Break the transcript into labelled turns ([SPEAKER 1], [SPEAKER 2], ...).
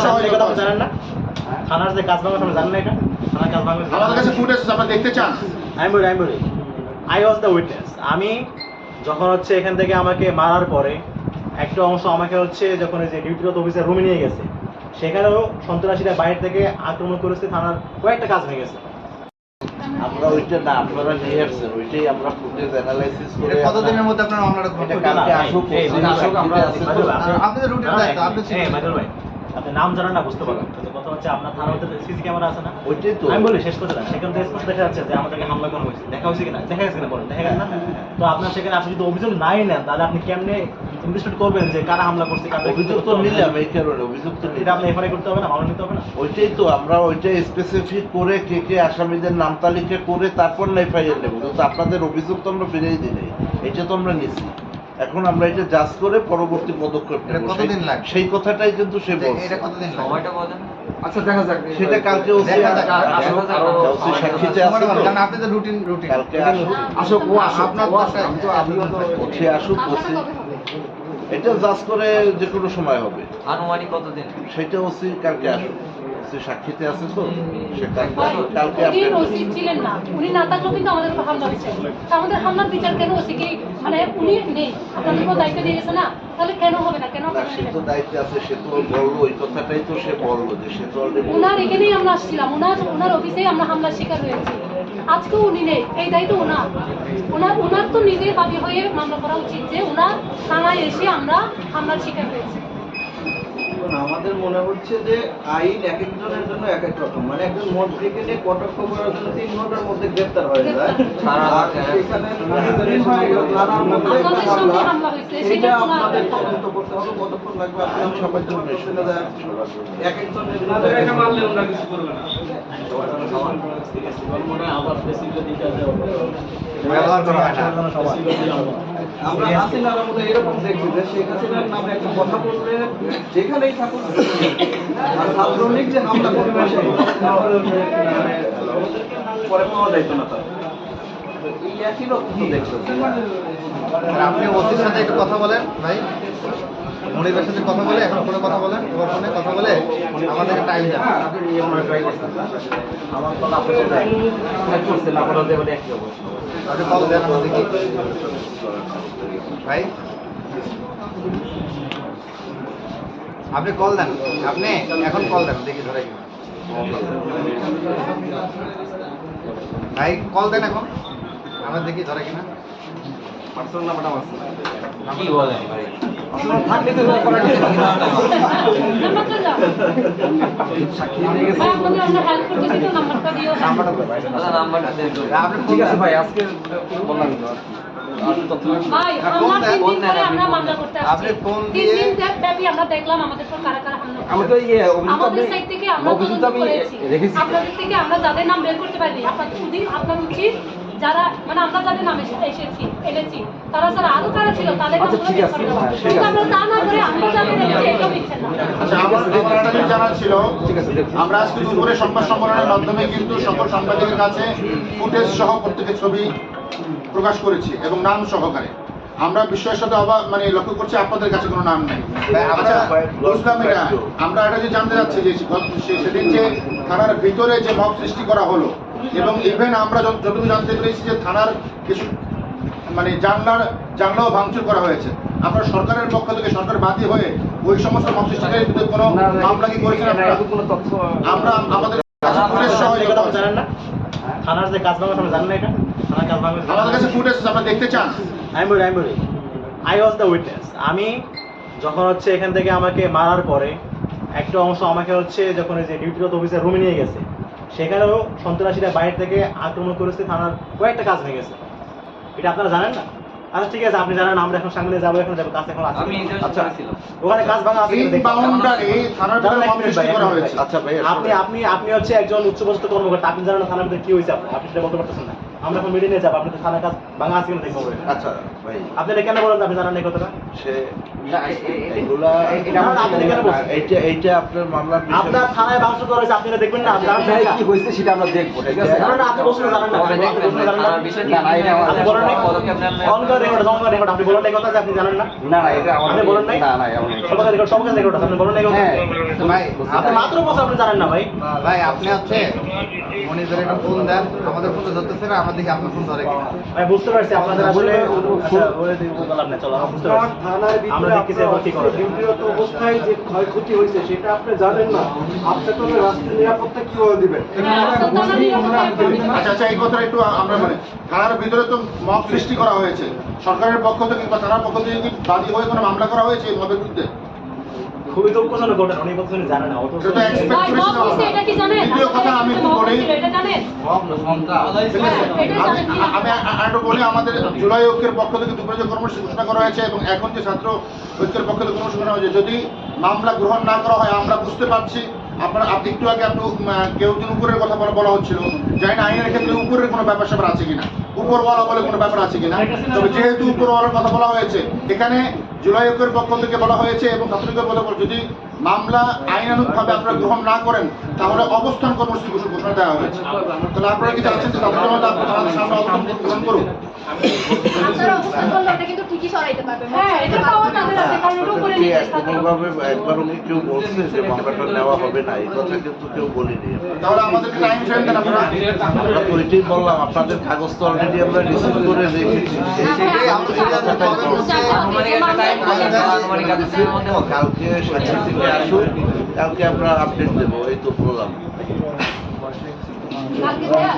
[SPEAKER 1] সহ এই কথা জানেন না? থানার যে কাজ ভাঙা জানেন না? এটা থানার কাজ ভাঙা
[SPEAKER 2] আমাদের কাছে ফুটেজ আছে, আমরা দেখতে চান?
[SPEAKER 1] আমি বলি আই ওয়াজ দ্য উইটনেস। আমি যখন হচ্ছে এখান থেকে আমাকে মারার পরে একটা অংশ আমাকে হচ্ছে যখন এই যে ডিউটিরত অফিসার রুমে নিয়ে গেছে, সেখানেও সন্ত্রাসীরা বাইরে থেকে আক্রমণ করেছে, থানার কয়েকটা কাজ ভেঙেছে।
[SPEAKER 3] আমরা ওইটা না, আপনারা নিয়ে আসছেন, ওইটাই আমরা ফুটেজ অ্যানালাইসিস করে
[SPEAKER 4] কতদিনের মধ্যে আপনারা মামলাটা করবেন?
[SPEAKER 3] এটা কালকে আসুক, আমরা
[SPEAKER 4] আপনাদের রুটিন দায়িত্ব, আপনি
[SPEAKER 1] ভাই আপনি নাম জানেন না, বুঝতে পারবেন, কিন্তু কথা হচ্ছে আপনার থানার মধ্যে সিসি ক্যামেরা আছে না?
[SPEAKER 3] ওইটাই তো
[SPEAKER 1] আমি বলি শেষ করতে না, সেখান থেকে স্পষ্ট দেখা যাচ্ছে যে আমাদেরকে হামলা করা হয়েছে। দেখা হয়েছে কিনা? দেখা গেছে কিনা বলেন, দেখা গেছে না? তো আপনার সেখানে আপনি যদি অভিযোগ নাই নেন, তাহলে আপনি কেমনে ইনভেস্টিগেট করবেন যে কারা হামলা করছে?
[SPEAKER 3] অভিযোগ তো নিলাম, এই কারণে অভিযোগ তো
[SPEAKER 1] এটা আপনি এফআইআর করতে হবে না, মামলা নিতে হবে না?
[SPEAKER 3] ওইটাই তো আমরা ওইটা স্পেসিফিক করে কে কে আসামিদের নাম তালিকা করে তারপর না এফআইআর নেব, কিন্তু আপনাদের অভিযোগ তো আমরা ফিরিয়ে দিই নাই, এটা তো আমরা নিছি। এখন আমরা এটা জাজ করে পরবর্তী পদক্ষেপ নেব।
[SPEAKER 4] কতদিন লাগবে
[SPEAKER 3] সেই কথাটাই কিন্তু সে বলছে।
[SPEAKER 4] এটা কতদিন লাগবে?
[SPEAKER 5] সময়টা বলেন।
[SPEAKER 4] আচ্ছা দেখা যাক,
[SPEAKER 3] সেটা কালকে ওসি সাক্ষীতে আছে তো,
[SPEAKER 4] কারণ আপনাদের রুটিন
[SPEAKER 3] কালকে
[SPEAKER 4] আসুক, ও আপনার বাসায়
[SPEAKER 3] ওসি আসুক, ওসি এটা জাজ করে যে কোনো সময় হবে।
[SPEAKER 5] আনুমানিক কতদিন?
[SPEAKER 3] সেটা ওসি কালকে আসুক, ওসি সাক্ষীতে আছে তো, সে কালকে
[SPEAKER 6] উনি
[SPEAKER 3] আপনি
[SPEAKER 6] ওসি ছিলেন না, উনি না থাকলেও কিন্তু আমাদের উপর হামলা হয়েছে। তা আমাদের হামলার বিচার কেন ওসি কি মানে উনি নেই? আপনাদের উপর দায়িত্ব দিয়ে গেছে না, তাহলে কেন হবে না? কেন
[SPEAKER 3] না, সে তো দায়িত্বে আছে, সে তো বললো, ওই কথাটাই তো সে বললো যে সে তো অলরেডি
[SPEAKER 6] ওনার এখানেই আমরা আসছিলাম, ওনার অফিসেই আমরা হামলার শিকার হয়েছি। আজকেও উনি নেই, এই দায়িত্ব ওনার তো নিজের বাদী হয়ে মামলা করা উচিত যে ওনার থানায় এসে আমরা হামলার শিকার হয়েছি।
[SPEAKER 7] আমাদের মনে হচ্ছে যে আইন এক একজনের জন্য এক এক রকম, মানে একজন মন্ত্রীকে নিয়ে কটাক্ষ করার জন্য 3 ঘন্টার মধ্যে গ্রেফতার হয়ে যায়, আর সেখানে দিন হয়ে গেল থানার মধ্যে একটা হামলা, এটা আপনাদের তদন্ত করতে হবে, কতক্ষণ লাগবে আপনি সবার জন্য এক একজনের জন্য মারলে ওরা কিছু করবে না। আমরা হাসিনার মধ্যে এরকম দেখছি যে শেখ হাসিনার নামে একটা কথা বললে যেখানেই থাকুক, আর ছাত্রলীগ যে হামলা করবে পরে পাওয়া যাইতো না, তার এই একই রকম তো দেখছো।
[SPEAKER 4] আপনি ওসির সাথে একটু কথা বলেন ভাই, মনিরের সাথে কথা বলে, এখন ফোনে কথা বলেন, ওর ফোনে কথা বলে আমাদেরকে টাইম দেন।
[SPEAKER 1] আমার কথা আপনার করছে না, আপনার দেবেন একই অবস্থা।
[SPEAKER 4] আপনি কল দেন, আমরা দেখি ভাই, আপনি কল দেন, আপনি এখন কল দেন, দেখি ধরে কিনা। ভাই কল দেন এখন, আমরা দেখি ধরে কিনা।
[SPEAKER 7] পার্সোনাল নাম্বারটা আছে
[SPEAKER 5] কি বলেন ভাই?
[SPEAKER 7] থাকলে তো করা যায়
[SPEAKER 6] আমরা হেল্প করতেছি তো, নাম্বারটা দিও।
[SPEAKER 5] আচ্ছা নাম্বারটা দেন।
[SPEAKER 4] আপনি ঠিক আছে ভাই,
[SPEAKER 7] আজকে বললাম
[SPEAKER 6] ভাই, আমরা 3 দিন পরে আমরা মামলা করতে আসছি।
[SPEAKER 4] আপনি ফোন
[SPEAKER 6] 3
[SPEAKER 4] দিয়ে
[SPEAKER 6] দিন ব্যাপী আমরা দেখলাম আমাদের উপর কারা কারা হামলা করছে।
[SPEAKER 7] আমি তো
[SPEAKER 6] আমাদের সাইড থেকে আমরা তদন্ত করেছি, আপনাদের থেকে আমরা যাদের নাম বের করতে পারিনি। আপনার উচিত যারা মানে আমরা যাদের নামে এনেছি তারা যারা আরো কারা ছিল তাদের নামগুলো বের করে দেওয়া। কিন্তু আমরা তা না করে আমরা যাদের এনেছি এটাও দিচ্ছেন না।
[SPEAKER 2] আচ্ছা, আমার একটা জিনিস জানার ছিল, আমরা আজকে দুপুরে সংবাদ সম্মেলনের মাধ্যমে কিন্তু সকল সাংবাদিকের কাছে ফুটেজ সহ প্রত্যেকের ছবি প্রকাশ করেছি এবং নাম সহকারে। আমরা বিষয়ের সাথে মানে লক্ষ্য করছি আপনাদের কাছে কোনো নাম নেই। আচ্ছা, বুঝলাম এটা। আমরা এটা যে জানতে চাচ্ছি যে সেদিন যে থানার ভিতরে যে মব সৃষ্টি করা হলো, এবং ইভেন আমরা যতটুকু জানতে পেরেছি যে থানার কিছু মানে জানলাও ভাঙচুর করা হয়েছে। আপনারা সরকারের পক্ষ থেকে সরকার বাদী হয়ে ওই সমস্ত মব সৃষ্টিকারীর বিরুদ্ধে কোনো মামলা কি করেছেন আপনারা? আমরা আমাদের কাছে ফুটেজ সহ এই কথা
[SPEAKER 1] জানেন না? থানার যে কাজ ভাঙা জানেন না? এটা থানার কাজ ভাঙা
[SPEAKER 2] আমাদের কাছে ফুটেজ আছে, আমরা দেখতে চান?
[SPEAKER 1] আমি বলি আই ওয়াজ দ্য উইটনেস। আমি যখন হচ্ছে এখান থেকে আমাকে মারার পরে একটা অংশ আমাকে হচ্ছে যখন এই যে ডিউটিরত অফিসার রুমে নিয়ে গেছে, সেখানেও সন্ত্রাসীরা বাইরে থেকে আক্রমণ করেছে, থানার কয়েকটা কাজ ভেঙেছে। এটা আপনারা জানেন না? আচ্ছা ঠিক আছে, আপনি জানেন, আমরা এখন সামনে যাবো, এখন যাবো, কাজ এখন আছে।
[SPEAKER 5] আমি এটা
[SPEAKER 1] আচ্ছা,
[SPEAKER 5] ছিল
[SPEAKER 1] ওখানে কাজ ভাঙা আছে
[SPEAKER 2] এই বাউন্ডারি থানার ভিতরে মব সৃষ্টি করা হয়েছে।
[SPEAKER 3] আচ্ছা ভাই,
[SPEAKER 1] আপনি হচ্ছে একজন উচ্চপদস্থ কর্মকর্তা, আপনি জানেন না থানার ভিতরে কি হয়েছে? আপনি সেটা বলতে পারতেছেন না? আমরা এখন মিটিং নিয়ে যাবো, আপনি তো থানার কাজ ভাঙা আছে কিনা দেখবো বলে।
[SPEAKER 3] আচ্ছা ভাই,
[SPEAKER 1] আপনি এটা কেন বলেন যে আপনি জানেন না এই কথাটা?
[SPEAKER 3] সে এগুলা
[SPEAKER 1] আপনি কেন বলছেন?
[SPEAKER 3] এইটা আপনার মামলার বিষয়।
[SPEAKER 1] আপনার থানায় ভাঙচুর করা হয়েছে, আপনি এটা দেখবেন না? আপনি জানেন না?
[SPEAKER 8] কি হয়েছে সেটা আমরা দেখবো, ঠিক আছে?
[SPEAKER 1] না, না, আপনি বলছেন না, জানেন না।
[SPEAKER 5] কবে
[SPEAKER 1] আপনি
[SPEAKER 5] দেখবেন
[SPEAKER 1] বলছেন জানেন না।
[SPEAKER 5] আমার বিষয়
[SPEAKER 8] না, না, এটা আমার-
[SPEAKER 1] আপনি বলেন নাই?
[SPEAKER 5] পদক্ষেপ নেন না।
[SPEAKER 1] অন করে রেকর্ড, আপনি বলেন না এই কথা যে আপনি জানেন না?
[SPEAKER 8] না না এটা
[SPEAKER 1] আপনি বলেন নাই?
[SPEAKER 8] না না এমন না।
[SPEAKER 1] সবার রেকর্ড, সবার রেকর্ড আছে, আপনি বলেন না এই কথা?
[SPEAKER 8] হ্যাঁ
[SPEAKER 4] ভাই
[SPEAKER 1] আপনি মাত্র বলছেন আপনি জানেন না ভাই।
[SPEAKER 4] ভাই আপনি হচ্ছে মনিদের একটা ফোন দেন, আমাদের ফোন ধরতেছে না, আমার দিকে আপনার ফোন ধরে কিনা।
[SPEAKER 1] আমি বুঝতে পারছি আপনাদের আসলে আচ্ছা, বলে দিই, বললাম না, চলো আমরা বুঝতে পারছি।
[SPEAKER 7] থানার
[SPEAKER 1] আমরা
[SPEAKER 7] ভিতরে
[SPEAKER 1] দেখতেছি এবার কি করা যায়।
[SPEAKER 7] ডিউটিরত অবস্থায় যে ক্ষয়ক্ষতি হয়েছে সেটা আপনি জানেন না, আপনি তো রাষ্ট্রের নিরাপত্তা কিভাবে দিবেন?
[SPEAKER 2] আচ্ছা, এই কথাটা একটু আমরা মানে থানার ভিতরে তো মব সৃষ্টি করা হয়েছে, সরকারের পক্ষ থেকে কিংবা থানার পক্ষ থেকে কি বাদী হয়ে কোনো মামলা করা হয়েছে এই মবের বিরুদ্ধে?
[SPEAKER 1] খুবই দুঃখজনক ঘটনা, উনি বলছেন জানেন না, অত
[SPEAKER 2] এটা তো expect
[SPEAKER 6] ভাই,
[SPEAKER 2] করেছিল
[SPEAKER 6] মব হইছে, এটা কি জানেন?
[SPEAKER 2] দ্বিতীয় কথা আমি একটু বলি,
[SPEAKER 6] এটা জানেন? এটা জানেন কি না?
[SPEAKER 2] আমি একটু বলি, আমাদের জুলাই ঐক্যের পক্ষ থেকে দুপুরে যে কর্মসূচি ঘোষণা করা হয়েছে এবং এখন যে ছাত্র ঐক্যের পক্ষ থেকে ঘোষণা করা হয়েছে, যদি মামলা গ্রহণ না করা হয়, আমরা বুঝতে পারছি আপনারা একটু আগে আপনি কেউ একজন উপরের কথা বলা হচ্ছিল, জানি না আইনের ক্ষেত্রে উপরের কোনো ব্যাপার স্যাপার আছে কিনা, উপরওয়ালা বলে কোনো ব্যাপার আছে কিনা। তবে যেহেতু উপরওয়ালার কথা বলা হয়েছে, এখানে জুলাই ঐক্যের পক্ষ থেকে বলা হয়েছে এবং ছাত্রলীগের কথা বলা, যদি মামলা আইনানুগভাবে আপনারা গ্রহণ না করেন তাহলে অবস্থান কর্মসূচি ঘোষণা দেওয়া হয়েছে। তাহলে আপনারা কি চাচ্ছেন যে ছাত্র জনতা আপনাদের সামনে অবস্থান গ্রহণ করুক?
[SPEAKER 9] আপনারা অবস্থান করলে ওটা কিন্তু ঠিকই সরাইতে পারবেন।
[SPEAKER 6] হ্যাঁ, এটা পাওয়া তাদের আছে, কারণ ওটা উপরে
[SPEAKER 3] কি
[SPEAKER 6] নির্দেশ থাকে।
[SPEAKER 3] কোনোভাবে একবারও কি কেউ বলছে যে মামলাটা নেওয়া হবে না? এই কথা কিন্তু কেউ বলিনি।
[SPEAKER 2] তাহলে আমাদেরকে টাইম ফ্রেম দেন আপনারা।
[SPEAKER 3] আমরা তো ওইটাই বললাম, আপনাদের কাগজ তো অলরেডি আমরা রিসিভ করে রেখেছি।
[SPEAKER 4] সেটাই আমরা
[SPEAKER 5] আনুমানিক একটা টাইম বলেন, আনুমানিক আদেশের মধ্যে হবে।
[SPEAKER 3] কালকে সাক্ষী থেকে আসুন, কালকে আমরা আপডেট দেবো, এই তো বললাম।
[SPEAKER 6] কালকে দেয়া?